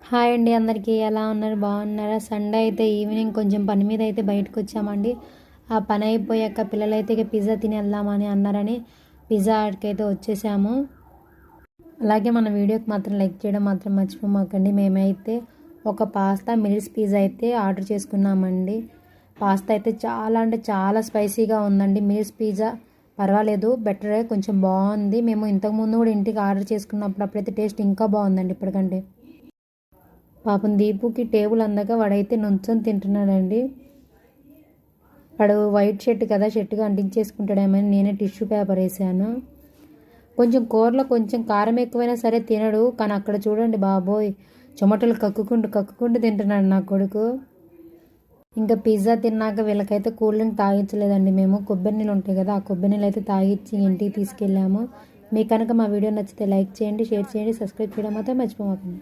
Hi అండి, అందరికీ ఎలా ఉన్నారు? బాగున్నారా? సండే అయితే ఈవినింగ్ కొంచెం పని మీద అయితే బయటకు వచ్చామండి. ఆ పని అయిపోయాక పిల్లలైతే ఇక పిజ్జా తిని వెళ్దామని అన్నారని పిజ్జా ఆడికైతే వచ్చేసాము. అలాగే మన వీడియోకి మాత్రం లైక్ చేయడం మాత్రం మర్చిపోమాకండి. మేమైతే ఒక పాస్తా మిల్స్ పిజ్జా అయితే ఆర్డర్ చేసుకున్నామండి. పాస్తా అయితే చాలా అంటే చాలా స్పైసీగా ఉందండి. మిల్స్ పిజ్జా పర్వాలేదు, బెటరే, కొంచెం బాగుంది. మేము ఇంతకుముందు కూడా ఇంటికి ఆర్డర్ చేసుకున్నప్పుడు అప్పుడైతే టేస్ట్ ఇంకా బాగుందండి ఇప్పటికంటే. పాపం దీపుకి టేబుల్ అందక వాడైతే నుంచొని తింటున్నాడండి. వాడు వైట్ షర్ట్ కదా, షర్ట్గా అంటించేసుకుంటాడేమని నేనే టిష్యూ పేపర్ వేసాను. కొంచెం కూరలో కొంచెం కారం ఎక్కువైనా సరే తినడు, కానీ అక్కడ చూడండి బాబోయ్, చెమటలు కక్కుకుంటూ తింటున్నాడు నా కొడుకు. ఇంకా పిజ్జా తిన్నాక వీళ్ళకైతే కూల్ డ్రింక్ తాగించలేదండి. మేము కొబ్బరి నీళ్ళు ఉంటాయి కదా, ఆ కొబ్బరి నీళ్ళు అయితే తాగించి ఇంటికి తీసుకెళ్ళాము. మీకు కనుక మా వీడియో నచ్చితే లైక్ చేయండి, షేర్ చేయండి, సబ్స్క్రైబ్ చేయడం మాత్రం మర్చిపోకండి.